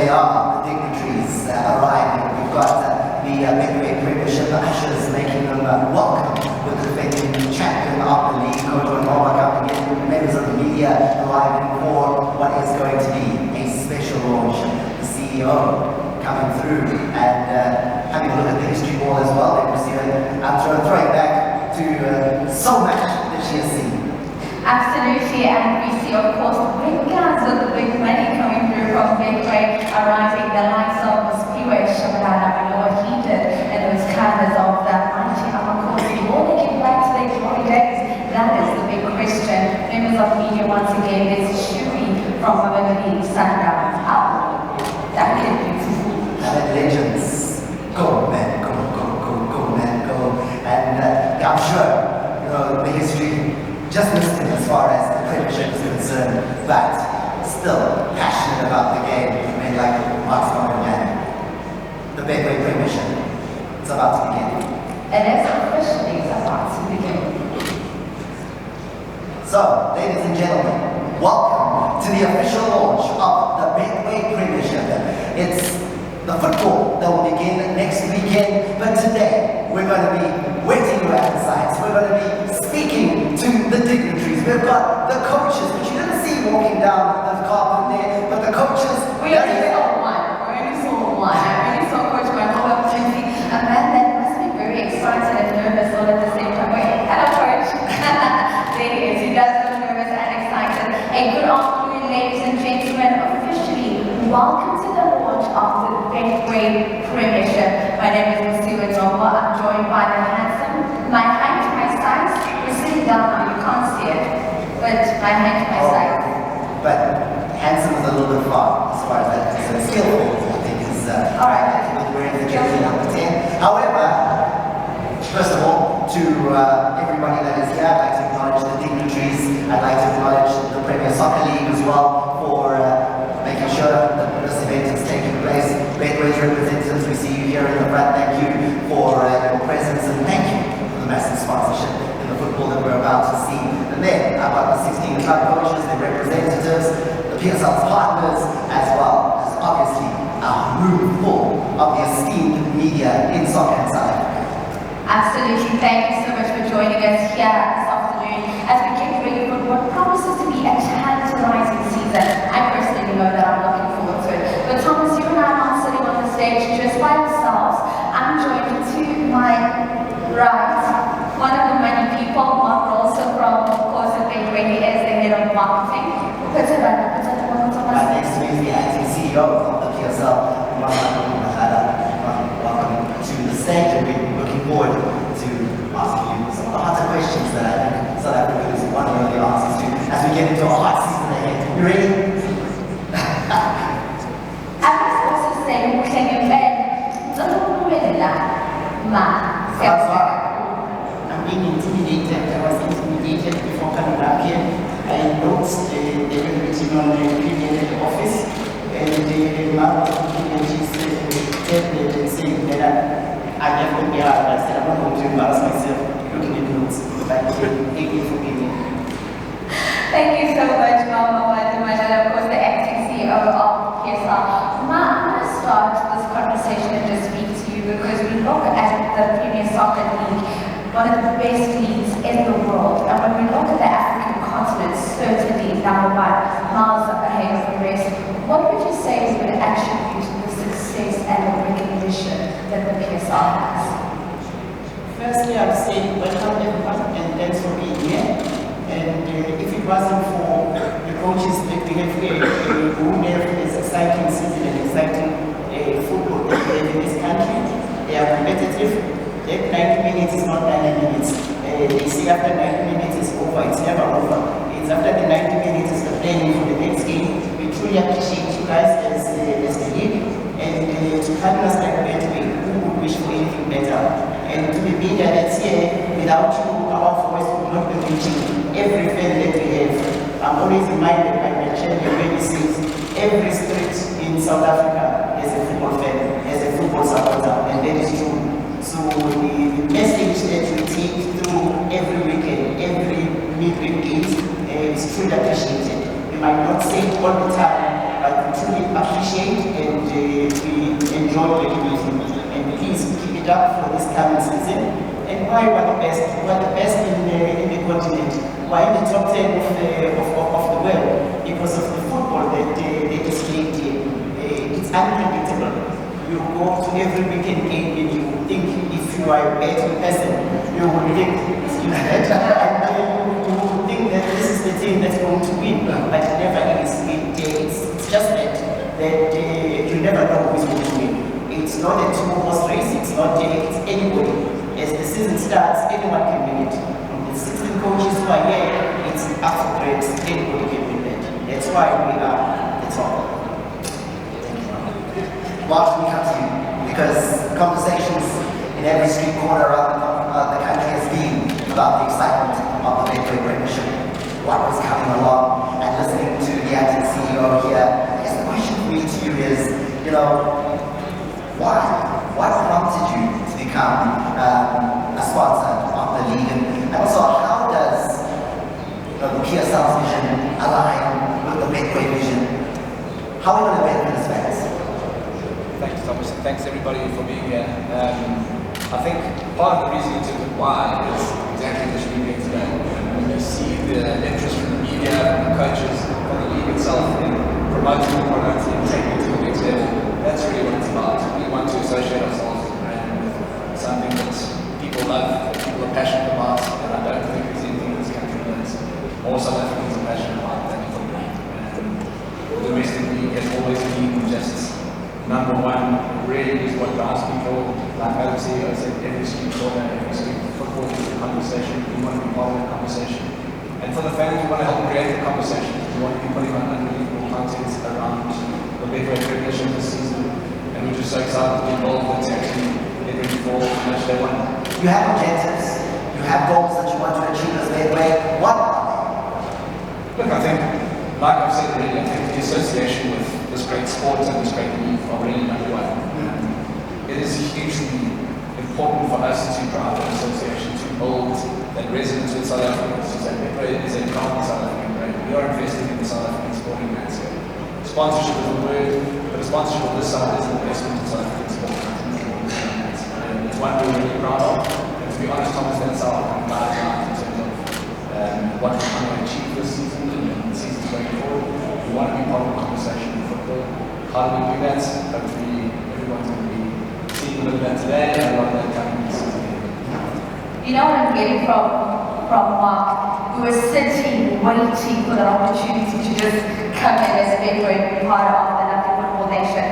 they are, the dignitaries arriving. We've got the Betway Premiership ushers making them welcome with the defending champion of the league, Ngcobo coming in, members of the media arriving for what is going to be a special launch. The CEO coming through and having a look at the history ball as well. I'm throwing back to so much that she has seen. Absolutely, and we see, of course, the big guns with the big money coming through from Betway, arriving the likes of Vusiwe, Slogan, we know what he did, and those canvas of that mighty course. Will they get back to their glory days? That is the big question. Members of media, once again, there's Shuri from Mlambo Sundowns. How that is beautiful. And legends, go man, go man, go. And I'm sure, the history just missed it as far as the Premiership is concerned, but still passionate about the game. I mean, like Mark's again. The Betway Premiership, it's about to begin. And it's officially about to begin. So, ladies and gentlemen, welcome to the official launch of the Betway Premiership. It's the football that will begin next weekend, but today we're going to be wetting your appetites. We're going to be speaking to the dignitaries. We've got the coaches, which you didn't see walking down the carpet there, but the coaches. We only saw one. I only saw Coach Mato, a man that must be very excited and nervous all at the same time. Wait, hello, Coach. There he is. He does look nervous and excited. A good afternoon, ladies and gentlemen. Officially, welcome to the launch of the Betway Premiership. My name is Vusiwe. I'm joined by the handsome, my height, my size. We're sitting down now, you can't see it, but my height, my size. But handsome is a little bit far as far as that is. Skillful, I think, is all right. Wearing the jersey number 10. However, first of all, to everybody that is here, I'd like to acknowledge the dignitaries. I'd like to acknowledge the Premier Soccer League as well for making sure that this event is taking place. Betway's representatives, we see you here in the front. Thank you for your presence and thank you for the massive sponsorship in the football that we're about to see. And then I've got the 16 club coaches, their representatives, the PSL's partners as well as obviously a room full of the esteemed media in soccer and South Africa. Absolutely, thank you so much for joining us here this afternoon as we get ready for what promises to be a tantalizing season. I personally know that I'm looking forward to it. But Thomas, you and I are not sitting on the stage just by ourselves. I'm joined to my right, one of the many people, Mark Rowles from, of course, the Betway. He is the head of marketing. Right next to me is the acting CEO of the PSL, Madlala. Welcome to the stage, and we're looking forward to asking you some of the harder questions that I think South Africa is one of the answers to as we get into a hot season ahead. You ready? I must also say, we're saying Ben, I'm being intimidated. I was intimidated before coming up here. I noticed the written on the Premier office and the Mato tablet and saying that I have to be out. I said, I'm not going to embarrass myself looking at notes, but thank you for being here. Thank you so much, Madlala, of course, the acting CEO of PSL. I'm going to start this conversation and just speak to you because we look at the Premier Soccer League, one of the best leagues in the world, and when we look at the African continent, certainly number one, miles ahead of the rest. What would you say is an attribute to the success and the recognition that the PSL has? Firstly, I would say welcome everyone and thanks for being here. And if it wasn't for the coaches that we have here, we would have this exciting season and exciting football that we have in this country. They are competitive. That 90 minutes is not 90 minutes. They say after 90 minutes it's over. It's never over. It's after the 90 minutes is the planning for the next game. We truly appreciate you guys as the league. And to partners like Betway, who would wish for anything better. And to the media that's here, without you, our voice would not be reaching every fan that we have. I'm always reminded by my chairman when he says every street in South Africa has a football fan, has a football supporter, and that is true. So the message that we take through every weekend, every midweek games is truly appreciated. We might not say it all the time, but we truly appreciate and we enjoy working with you. And please keep it up for this coming season. And why we're the best? We're the best in the continent. We're in the top 10 of the world because of the football that they displayed here. It's unpredictable. You go to every weekend game and you think if you are a betting person, you will think, excuse that, and you will think that this is the team that's going to win, but it never is. It's just that you never know who's going to win. It's not a two-horse race, it's anybody. As the season starts, anyone can win it. The 16 coaches who are here, it's up for grabs, anybody can win that. That's why we are the top. Mark, we come to you because conversations in every street corner around the country has been about the excitement of the Betway Premiership, what was coming along, and listening to the acting CEO here. I guess the question for me to you is, why? What prompted you to become a sponsor of the league, and also how does the PSL's vision align with the Betway vision? How are we going to benefit as fans? Thanks, Thomas, and thanks everybody for being here. I think part of the reason to why is exactly what you're doing today. When you see the interest from the media, from the coaches, from the league itself in promoting the product and taking it to the next level, that's really what it's about. We want to associate ourselves with a brand, with something that people love, that people are passionate about, and I don't think there's anything in this country that more South Africans are passionate about than football. The rest of the league has always been just number one, really is what drives people. Like Madam CEO said, every street corner, every street football is a conversation. We want to be part of that conversation. And for the fans, we want to help create the conversation. We want to be putting on unbelievable content around the Betway Premiership this season. And we're just so excited to be involved and to actually get ready for match day one. You have objectives, you have goals that you want to achieve as Betway. What are they? Look, I think, like I've said already, I think the association with this great sport and this great league are really number one. It is hugely important for us to drive an association to build that resonance with South Africans. So Betway is a proud South African brand. We are investing in the South African sporting landscape. Sponsorship is a word, but the sponsorship of this side is an investment in South African sport. And it's one we're really proud of. And to be honest, Thomas, that's our guideline in terms of what we're trying to achieve this season and the seasons going forward. We want to be part of the conversation in football. How do we do that? Hopefully everyone's going to be seeing a little bit today and a lot of that coming this season. You know what I'm getting from Mark? We were sitting, waiting for that opportunity to just come in as Betway and be part of the lovely football nation.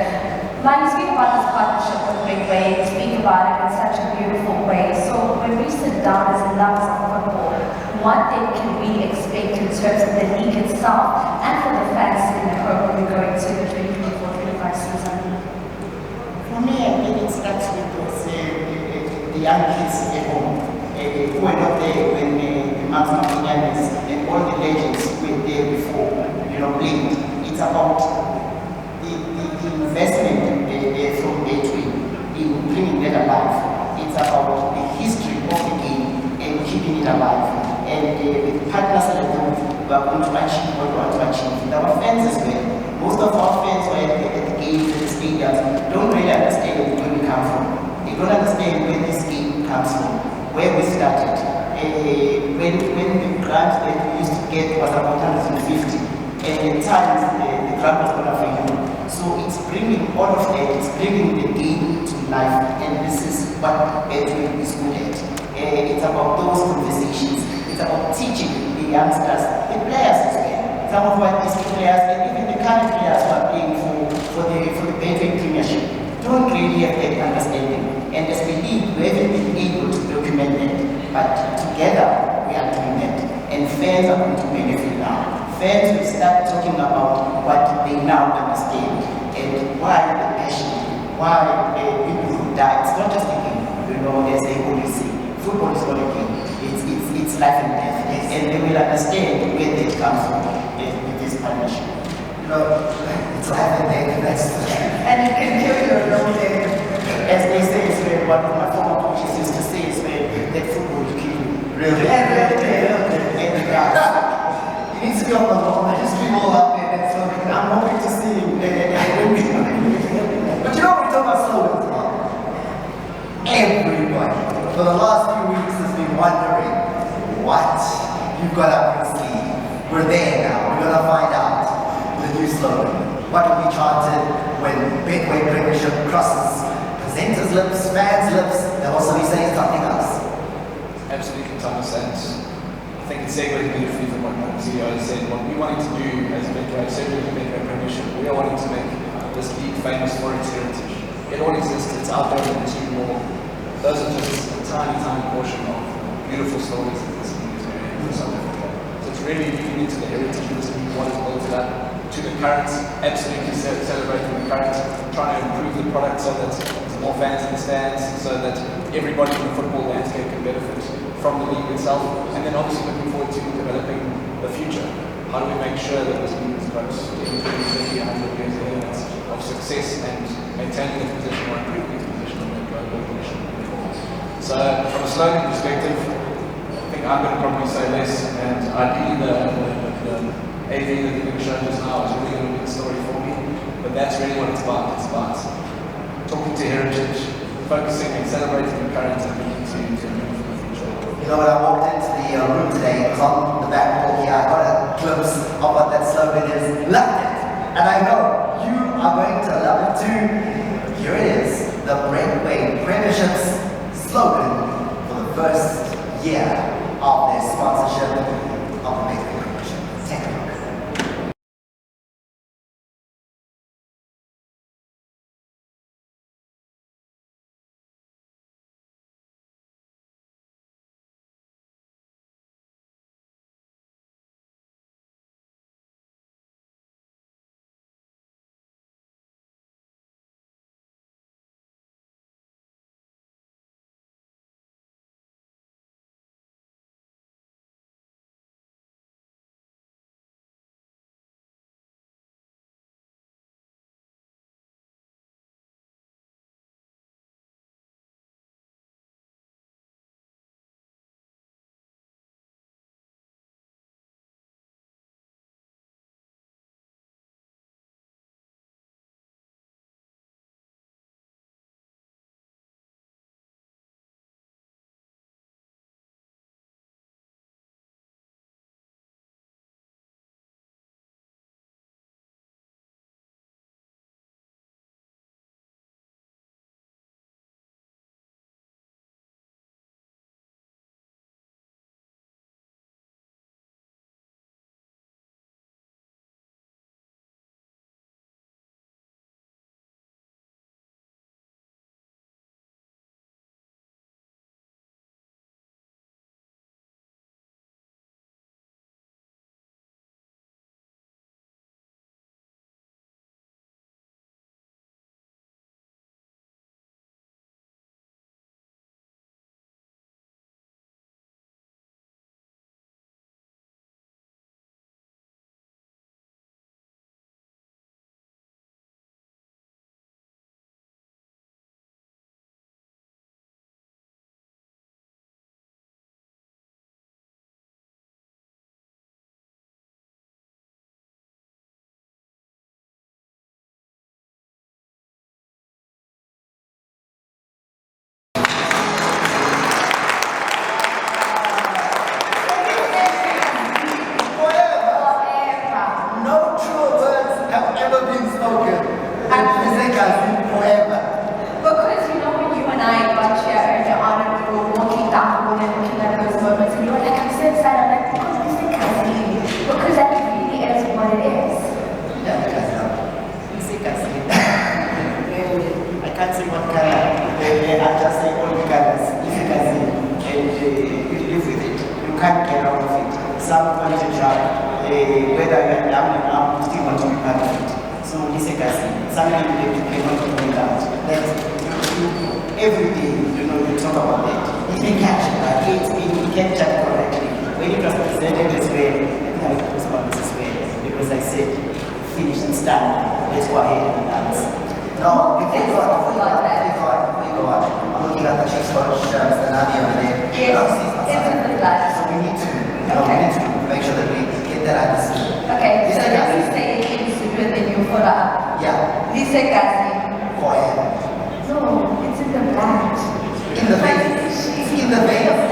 Like, you speak about this partnership with Betway, you speak about it in such a beautiful way. So when we sit down as lovers of football, what then can we expect in terms of the league itself and for the fans in the program we're going to the 2024-25 season? For me, I think it starts with those, the young kids at home who were not there when the Mato and all the legends were there before, played. It's about the investment from Betway in bringing that alive. It's about the history of the game and keeping it alive. And with partners like them, we are going to achieve what we want to achieve. With our fans as well. Most of our fans who are at the games, at the stadiums, don't really understand where we come from. They don't understand where this game comes from, where we started. When the grant that we used to get was about 150, and at times the grant was not available. So it's bringing all of that, it's bringing the game to life, and this is what Betway is good at. It's about those conversations. It's about teaching the youngsters, the players as well. Some of our district players and even the current players who are playing for the Betway Premiership don't really have that understanding. And as we league, we haven't been able to document that. But together, we are doing that. And fans are going to benefit now. Fans will start talking about what they now understand and why the passion, why people who die. It's not just a game, as they always say. Football is not a game. It's life and death. And they will understand where they come from with this partnership. It's life and death, that's the truth. And you can kill your own day. As they say, it's where one of my former coaches used to say, is where that football will kill you. Really? And you need to be on the ball, just be all up there. I'm hoping to see him for the last few weeks has been wondering what you've got up your sleeve. We're there now. We're going to find out the new slogan. What will be chanted when Betway Premiership crosses presenters' lips, fans' lips, they'll also be saying something else. Absolutely, Thomas. And I think it segues beautifully from what the CEO said. What we wanted to do as Betway, certainly the Betway Premiership, we are wanting to make this league famous for its heritage. It all exists, it's out there in the two more. Those are just a tiny, tiny portion of beautiful stories that this league is doing in South Africa. So it's really unique to the heritage of this league, what is built it up, to the current, absolutely celebrating the current, trying to improve the product so that there's more fans in the stands, so that everybody in the football landscape can benefit from the league itself, and then obviously looking forward to developing the future. How do we make sure that this league is got 10, 20, 30, 100 years ahead of success and maintaining its position or improving its position on the global position? So from a slogan perspective, I think I'm going to probably say less, and ideally the AV that you're going to show just now is really going to be the story for me, but that's really what it's about. It's about talking to heritage, focusing and celebrating the current and looking to improve for the future. You know, when I walked into the room today, it was on the back wall here, I got a glimpse of what that slogan is. Loved it! And I know you are going to love it too. Here it is, the Betway Premiership's slogan for the first year of their sponsorship of the Betway Premiership. Take a look. Whether I'm still want to be part of it. So Lisegazini, something that you cannot do without. That every day, you talk about it. You can catch it, you can catch it correctly. When it was presented this way, I think it was about this way. Because I said, finish and stand, let's go ahead and dance. No, before you go on, I'm looking at the chief's coach, Nani over there. Yes, it's in the flash. So we need to, we need to make sure that we get that understood. Okay, so let's say it in Super, then you follow up. Yeah. Lisegazini. Forever. No, it's in the black. In the face. She's the veins,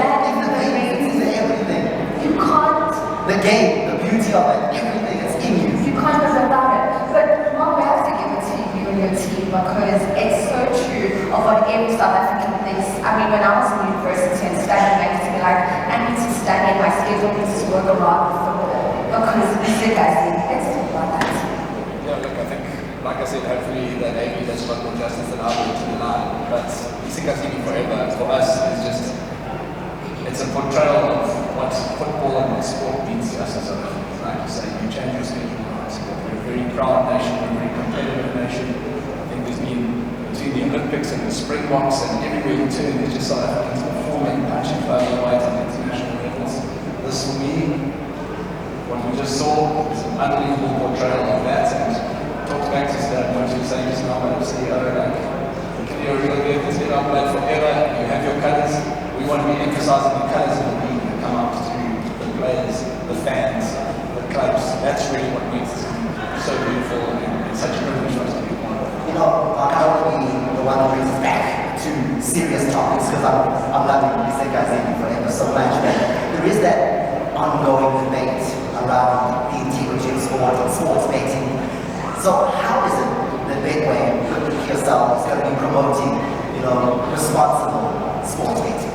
it's in everything. You can't. The game, the beauty of it, everything is in you. You can't live without it. But Mom, we have to give it to you and your team because it's so true of what every South African thinks. I mean, when I was in university and studying, I used to be like, I need to study and my schedule needs to work around football because Lisegazini, it's all about that. Yeah, look, I think, like I said, hopefully that AB does a lot more justice than I would to the line. But Lisegazini forever, for us, is just, it's a portrayal of what football and sport means to us as South Africans. Like you say, you change your schedule around sport. We're a very proud nation, we're a very competitive nation. I think there's been, between the Olympics and the Springboks and everywhere you turn, there's just South Africans performing, punching above the weight on international levels. This, for me, what we just saw is an unbelievable portrayal of that. And talked back to what you were saying just now about the CEO, like, you're a real good, it's been our blood forever, you have your colours. We want to be emphasising the colours of the league that come out to the players, the fans, the clubs. That's really what makes it so beautiful and such a privilege for us to be part of. You know, I want to be the one that brings us back to serious topics because I'm loving Lisegazini forever so much. But there is that ongoing debate around the integrity of sport and sports betting. So how is it that Betway, with yourself, is going to be promoting, responsible sports betting?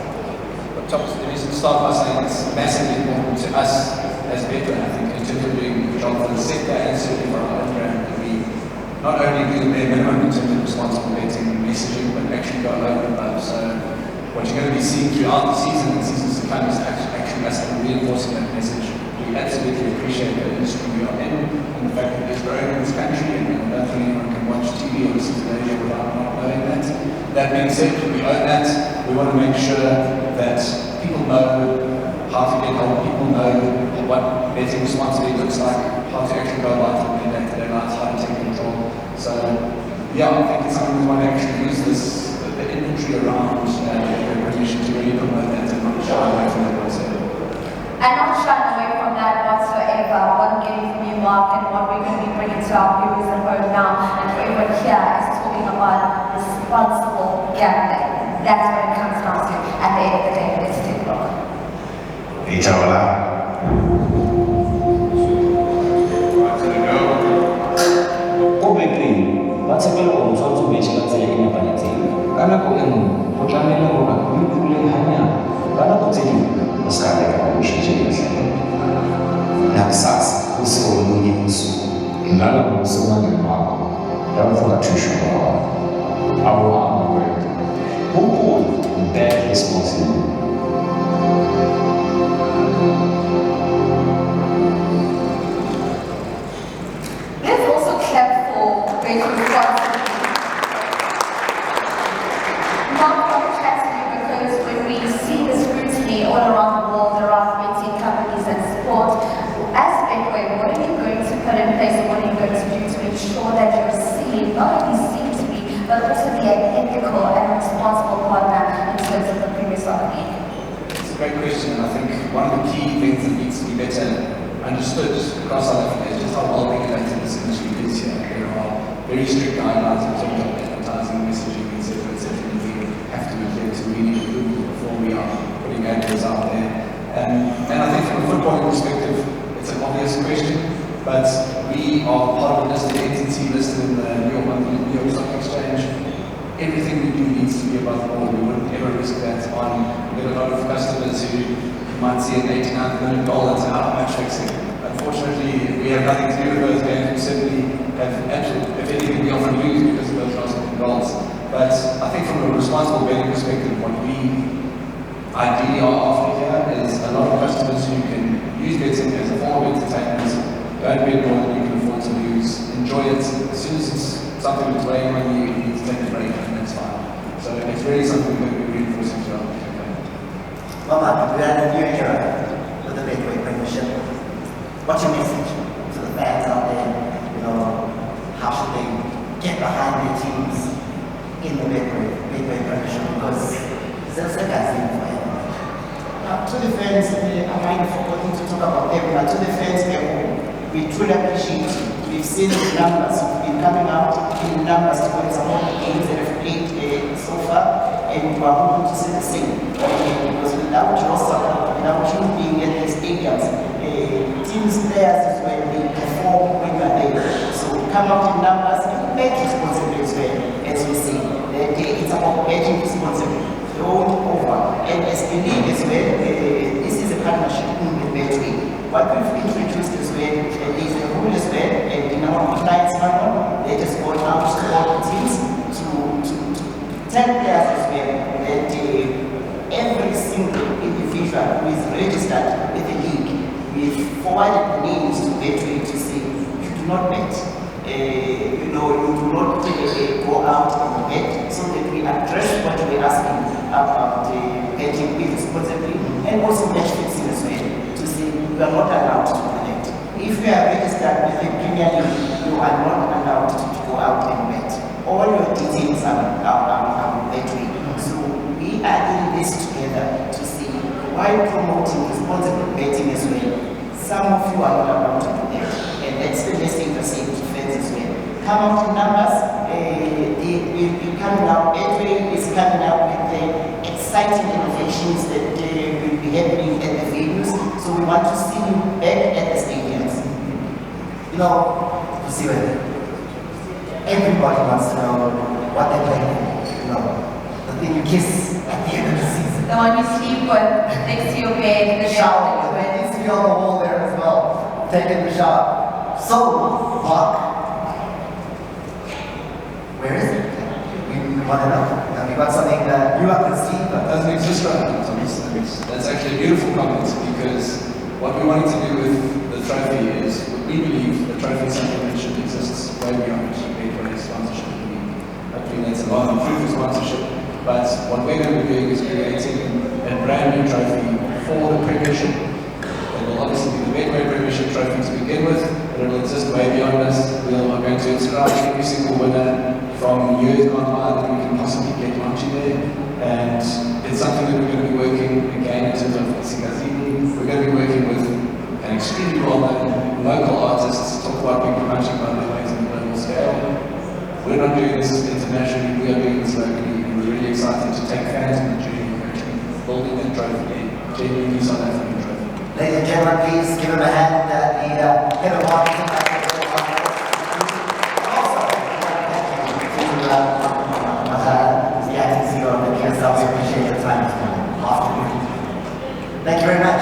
Thomas, the reason to start by saying it's massively important to us as Betway, I think, in terms of doing a job for the sector and certainly for our own brand, that we not only do the bare minimum in terms of responsible betting messaging, but actually go over and above. So what you're going to be seeing throughout the season and seasons to come is actually us reinforcing that message. We absolutely appreciate the industry we are in and the fact that it's growing in this country and I don't think anyone can watch TV or listen to radio without not knowing that. That being said, we own that. We want to make sure that people know how to get home, people know what betting responsibly looks like, how to actually go about it in their day-to-day lives, how to take control. So, yeah, I think it's something we want to actually use the inventory around the Premiership to really promote that and not shy away from that whatsoever. And not shying away from that whatsoever. What I'm getting from you, Mark, and what we're going to be bringing to our viewers at home now and for everyone here is talking about responsible gambling. That's what it comes down to at the end of the day. Let's take a look. Batsakela go tshwanetse go betšha ka tsela e nepagetseng ka nako e nngwe go tlamela gore o itlole hanyane ka nako tse dingwe o se ka reka ka bošetše letlhele nakusasa o se o monye bosuku None of us are running out. Therefore, to show our word. who would bear responsibility. Let's also clap for being responsible. Mark, I want to chat to you because when we see the scrutiny all around the world around betting companies and sport, as Betway, what are you going to put in place and what are you going to do to ensure that you're seen, not only seen to be, but also be an ethical and responsible partner in terms of the Premier Soccer League? It's a great question, and I think one of the key things that needs to be better understood across South Africa is just how well regulated this industry is here. There are very strict guidelines in terms of advertising, messaging, etc., etc. We have to adhere to really good before we are putting adverts out there. And I think from a footballing perspective, it's an obvious question, but we are part of a listed entity listed in the New York Stock Exchange. Everything we do needs to be above board. We wouldn't ever risk that on. We have a lot of customers who might see an $89 million out of match fixing. Unfortunately, we have nothing to do with those games. We certainly have absolutely, if anything, we often lose because of those last goals. But I think from a responsible betting perspective, what we ideally are after here is a lot of customers who can use betting as a form of entertainment. Don't bet more than you can afford to lose. Enjoy it. As soon as it's something that's weighing on you, you need to take a break, and that's fine. So it's really something that we're reinforcing to our campaign. Well, Mato, we are in a new era with the Betway Premiership. What's your message to the fans out there? How should they get behind their teams in the Betway Premiership? Because it's a guy's thing for him. To the fans, I might have forgotten to talk about them, but to the fans, we truly appreciate we've seen the numbers, we've been coming out in numbers towards some of the games that have played so far, and we are hoping to see the same. Because without your support, without you being at the stadiums, teams, players as well, they perform when you are there. So come out in numbers and bet responsibly as well, as we see. It's about betting responsibly. Don't over. And as the league as well, this is a partnership with Betway. What we've introduced as well, there is a rule as well, and in our compliance manual, let us go out to all the teams to tell players as well that every single individual who is registered with the league, we've forwarded the names to Betway to say, you do not bet. You do not go out and bet, so that we address what we're asking about betting responsibly, and also match fixing as well, to say you are not allowed to collect. If you are registered with the Premier League, you are not allowed to go out and bet. All your details are Betway. So we are in this together to see why promoting responsible betting as well. Some of you are not allowed to do that, and that's the message we're saying to fans as well. Come out in numbers. We're coming out. Betway is coming out with the exciting innovations that will be happening at the venues. So we want to see you back at the stadiums. You know, Vusiwe, everybody wants to know what they're playing for. You know, the thing you kiss at the end of the season. The one you sleep with next to your bed. The Shower. It needs to be on the wall there as well. Taking the shower. So, Mark, where is it? We want to know. Have you got something that you have conceived? That doesn't exist right now, Thomas. That's actually a beautiful comment, because what we wanted to do with the trophy is, we believe the trophy is something that should exist way beyond Betway sponsorship. Hopefully that's a lot of improved sponsorship, but what we're going to be doing is creating a brand new trophy for the Premiership. It will obviously be the Betway Premiership trophy to begin with, but it will exist way beyond us. We are going to inscribe every single winner from years gone by that we can possibly get launching there. And it's something that we're going to be working again in terms of Lisegazini. We're going to be working with an extremely well-known local artists, talk about people punching by their ways on the global scale. We're not doing this internationally, we are doing this locally, and we're really excited to take fans on the journey of actually building that trophy, genuinely South African trophy. Ladies and gentlemen, please give him a hand at the head of marketing. Also, thank you to the acting CEO of the KSL. We appreciate your time this morning. Afternoon. Thank you very much.